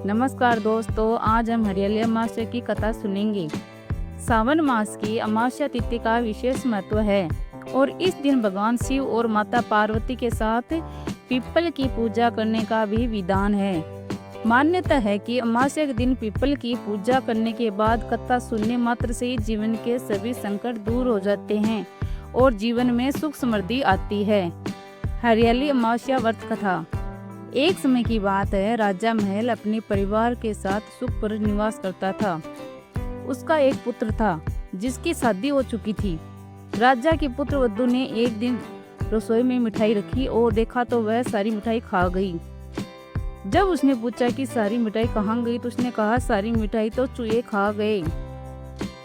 नमस्कार दोस्तों, आज हम हरियाली अमावस्या की कथा सुनेंगे। सावन मास की अमावस्या तिथि का विशेष महत्व है और इस दिन भगवान शिव और माता पार्वती के साथ पीपल की पूजा करने का भी विधान है। मान्यता है कि अमावस्या के दिन पीपल की पूजा करने के बाद कथा सुनने मात्र से ही जीवन के सभी संकट दूर हो जाते हैं और जीवन में सुख समृद्धि आती है। हरियाली अमावस्या व्रत कथा। एक समय की बात है, राजा महल अपने परिवार के साथ सुख पर निवास करता था। उसका एक पुत्र था जिसकी शादी हो चुकी थी। राजा की पुत्र वधू ने एक दिन रसोई में मिठाई रखी और देखा तो वह सारी मिठाई खा गई। जब उसने पूछा कि सारी मिठाई कहाँ गई तो उसने कहा, सारी मिठाई तो चूहे खा गए।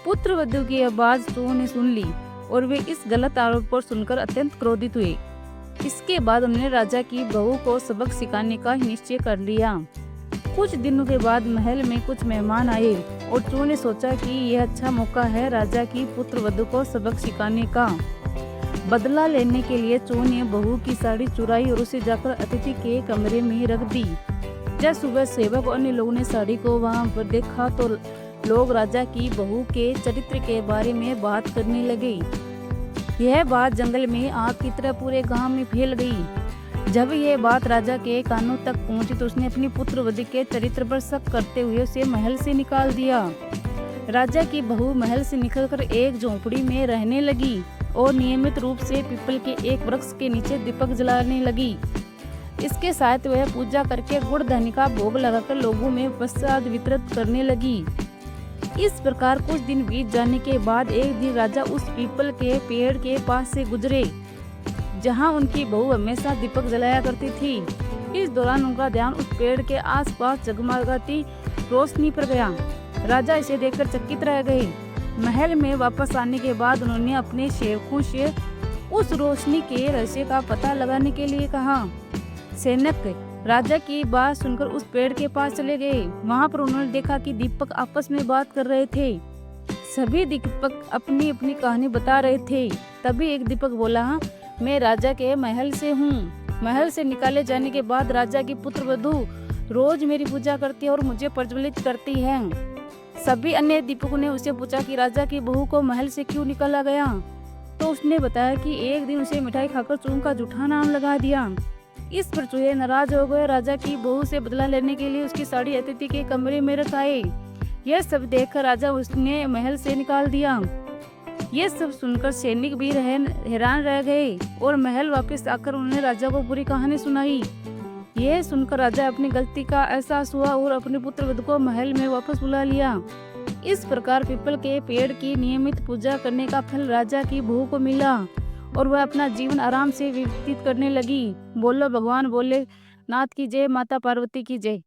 पुत्र वधू की आवाज चूहों ने सुन ली और वे इस गलत आरोप पर सुनकर अत्यंत क्रोधित हुए। इसके बाद उन्होंने राजा की बहू को सबक सिखाने का निश्चय कर लिया। कुछ दिनों के बाद महल में कुछ मेहमान आए और चूहों ने सोचा कि यह अच्छा मौका है राजा की पुत्र वधू को सबक सिखाने का। बदला लेने के लिए चूहों ने बहू की साड़ी चुराई और उसे जाकर अतिथि के कमरे में रख दी। जब सुबह सेवक और अन्य लोगों ने साड़ी को वहां पर देखा तो लोग राजा की बहू के चरित्र के बारे में बात करने लगे। यह बात जंगल में आग की तरह पूरे गांव में फैल गई। जब यह बात राजा के कानों तक पहुंची तो उसने अपनी पुत्र वधू के चरित्र पर शक करते हुए उसे महल से निकाल दिया। राजा की बहू महल से निकलकर एक झोंपड़ी में रहने लगी और नियमित रूप से पीपल के एक वृक्ष के नीचे दीपक जलाने लगी। इसके साथ वह पूजा करके गुड़ धनी का भोग लगाकर लोगों में प्रसाद वितरित करने लगी। इस प्रकार कुछ दिन बीत जाने के बाद एक दिन राजा उस पीपल के पेड़ के पास से गुजरे जहां उनकी बहू हमेशा दीपक जलाया करती थी। इस दौरान उनका ध्यान उस पेड़ के आसपास जगमगाती रोशनी पर गया। राजा इसे देखकर चकित रह गए। महल में वापस आने के बाद उन्होंने अपने सेवकों से उस रोशनी के रहस्य का पता लगाने के लिए कहा। सैनिक राजा की बात सुनकर उस पेड़ के पास चले गए। वहां पर उन्होंने देखा कि दीपक आपस में बात कर रहे थे। सभी दीपक अपनी अपनी कहानी बता रहे थे। तभी एक दीपक बोला, मैं राजा के महल से हूँ। महल से निकाले जाने के बाद राजा की पुत्र वधू रोज मेरी पूजा करती है और मुझे प्रज्वलित करती है। सभी अन्य दीपकों ने उससे पूछा कि राजा की बहू को महल से क्यों निकाला गया, तो उसने बताया कि एक दिन उसे मिठाई खाकर चूहों का झूठा नाम लगा दिया। इस पर चूहे नाराज हो गए। राजा की बहू से बदला लेने के लिए उसकी साड़ी अतिथि के कमरे में रखाए। यह सब देखकर राजा उसने महल से निकाल दिया। यह सब सुनकर सैनिक भी हैरान रह गए और महल वापस आकर उन्होंने राजा को पूरी कहानी सुनाई। यह सुनकर राजा अपनी गलती का एहसास हुआ और अपने पुत्र वधू को महल में वापस बुला लिया। इस प्रकार पीपल के पेड़ की नियमित पूजा करने का फल राजा की बहू को मिला और वह अपना जीवन आराम से व्यतीत करने लगी। बोलो भगवान भोलेनाथ की जय, माता पार्वती की जय।